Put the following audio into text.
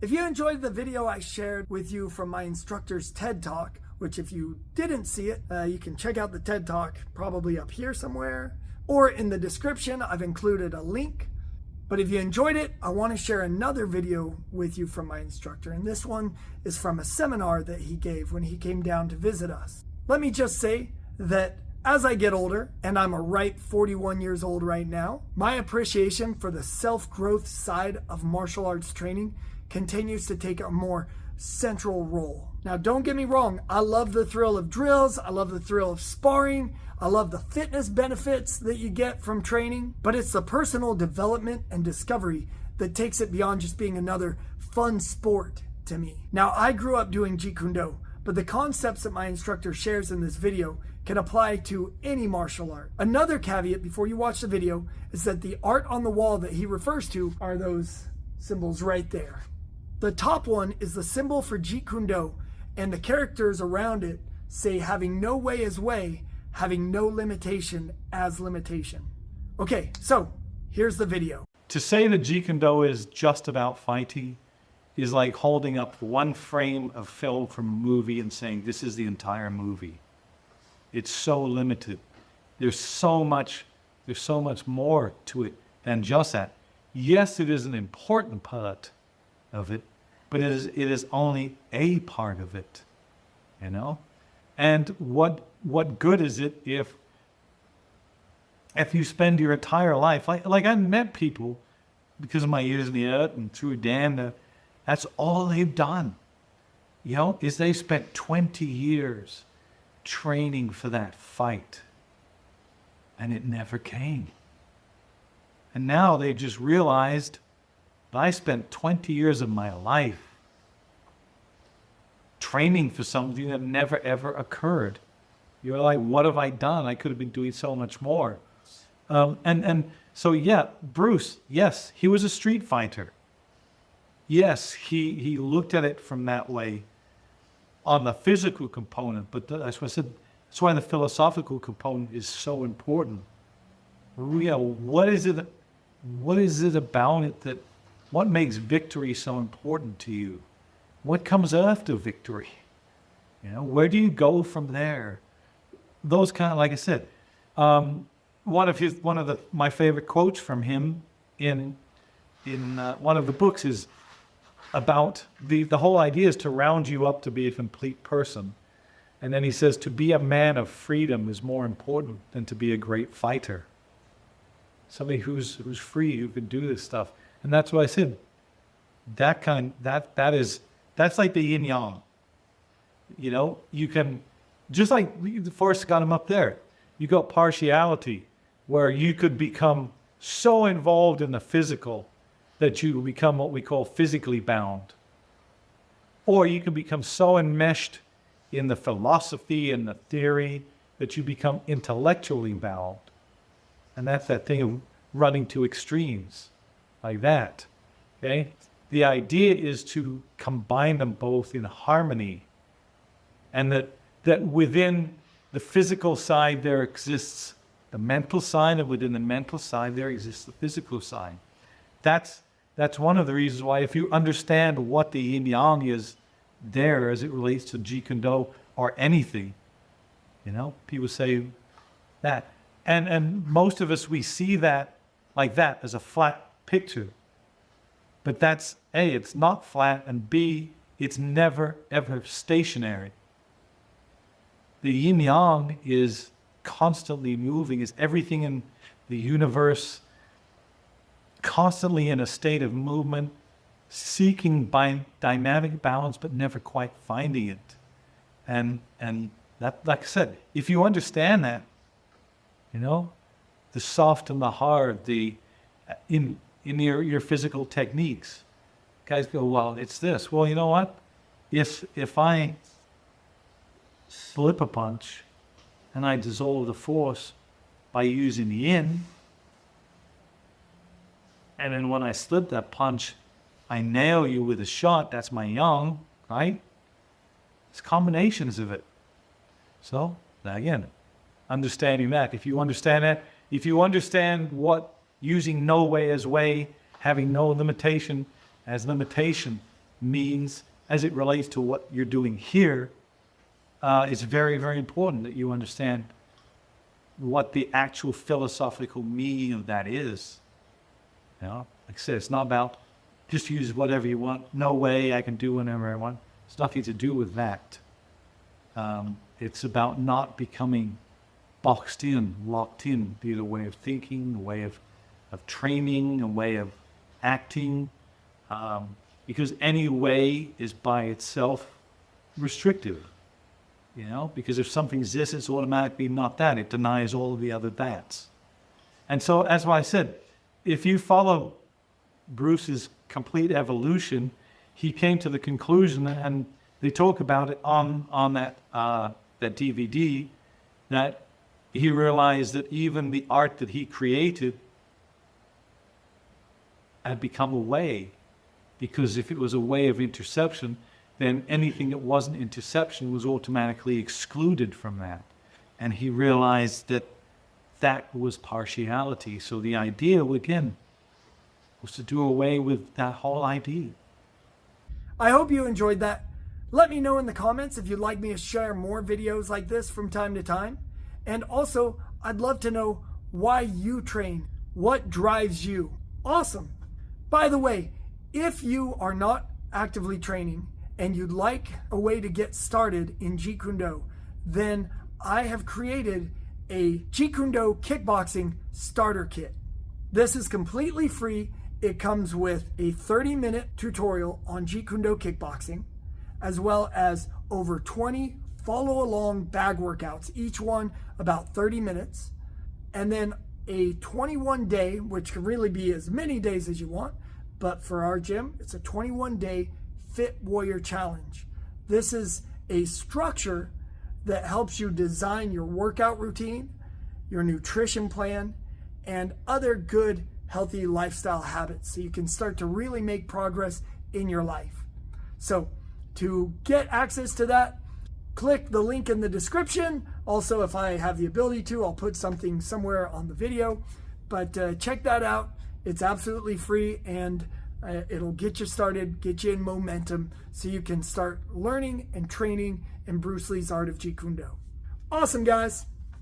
If you enjoyed the video I shared with you from my instructor's TED Talk, which if you didn't see it, you can check out the TED Talk probably up here somewhere, or in the description, I've included a link. But if you enjoyed it, I want to share another video with you from my instructor, and this one is from a seminar that he gave when he came down to visit us. Let me just say that as I get older, and I'm a ripe 41 years old right now, my appreciation for the self-growth side of martial arts training continues to take a more central role. Now, don't get me wrong, I love the thrill of drills, I love the thrill of sparring, I love the fitness benefits that you get from training, but it's the personal development and discovery that takes it beyond just being another fun sport to me. Now, I grew up doing Jeet Kune Do, but the concepts that my instructor shares in this video can apply to any martial art. Another caveat before you watch the video is that the art on the wall that he refers to are those symbols right there. The top one is the symbol for Jeet Kune Do, and the characters around it say having no way is way, having no limitation as limitation. Okay, so here's the video. To say that Jeet Kune Do is just about fighting is like holding up one frame of film from a movie and saying this is the entire movie. It's so limited. There's so much more to it than just that. Yes, it is an important part of it, but it is only a part of it, you know? And what good is it if you spend your entire life, like I met people because of my years in the art and through Dan, that's all they've done, you know, is they spent 20 years training for that fight, and it never came. And now they just realized, I spent 20 years of my life training for something that never ever occurred. You're like, what have I done? I could have been doing so much more. And so yeah, Bruce, yes, he was a street fighter. Yes, he looked at it from that way on the physical component, but that's what I said. That's why the philosophical component is so important. Yeah, what is it about it that, what makes victory so important to you? What comes after victory? You know, where do you go from there? Those kind of, like I said, one of my favorite quotes from him in one of the books is about the whole idea is to round you up to be a complete person. And then he says, to be a man of freedom is more important than to be a great fighter. Somebody who's free, who can do this stuff. And that's what I said. That's like the yin yang. You know, you can, just like the Forrest got him up there, you got partiality, where you could become so involved in the physical that you become what we call physically bound. Or you can become so enmeshed in the philosophy and the theory that you become intellectually bound. And that's that thing of running to extremes, like that, okay? The idea is to combine them both in harmony, and that within the physical side there exists the mental side, and within the mental side there exists the physical side. That's one of the reasons why, if you understand what the yin yang is there as it relates to Jeet Kune Do or anything, you know, people say that. And most of us, we see that like that as a flat picture. But that's A, it's not flat, and B, it's never ever stationary. The yin yang is constantly moving, is everything in the universe constantly in a state of movement, seeking dynamic balance, but never quite finding it. And that, like I said, if you understand that, you know, the soft and the hard, in your physical techniques, guys go, well, it's this. Well, you know what? If I slip a punch and I dissolve the force by using the yin, and then when I slip that punch, I nail you with a shot, that's my yang, right? It's combinations of it. So, again, understanding that. If you understand that, if you understand what using no way as way, having no limitation as limitation means as it relates to what you're doing here. It's very, very important that you understand what the actual philosophical meaning of that is. You know, like I said, it's not about just use whatever you want. No way, I can do whatever I want. It's nothing to do with that. It's about not becoming boxed in, locked in, be it a way of thinking, a way of training, a way of acting, because any way is by itself restrictive. You know, because if something's this, it's automatically not that. It denies all of the other that's. And so, as I said, if you follow Bruce's complete evolution, he came to the conclusion, and they talk about it on that DVD, that he realized that even the art that he created had become a way, because if it was a way of interception, then anything that wasn't interception was automatically excluded from that. And he realized that that was partiality. So the idea, again, was to do away with that whole idea. I hope you enjoyed that. Let me know in the comments if you'd like me to share more videos like this from time to time. And also, I'd love to know why you train. What drives you? Awesome. By the way, if you are not actively training and you'd like a way to get started in Jeet Kune Do, then I have created a Jeet Kune Do Kickboxing Starter Kit. This is completely free. It comes with a 30-minute tutorial on Jeet Kune Do Kickboxing, as well as over 20 follow-along bag workouts, each one about 30 minutes, and then a 21-day, which can really be as many days as you want, but for our gym, it's a 21-day Fit Warrior Challenge. This is a structure that helps you design your workout routine, your nutrition plan, and other good, healthy lifestyle habits so you can start to really make progress in your life. So to get access to that, click the link in the description. Also, if I have the ability to, I'll put something somewhere on the video. But check that out. It's absolutely free, and it'll get you started, get you in momentum so you can start learning and training in Bruce Lee's art of Jeet Kune Do. Awesome, guys.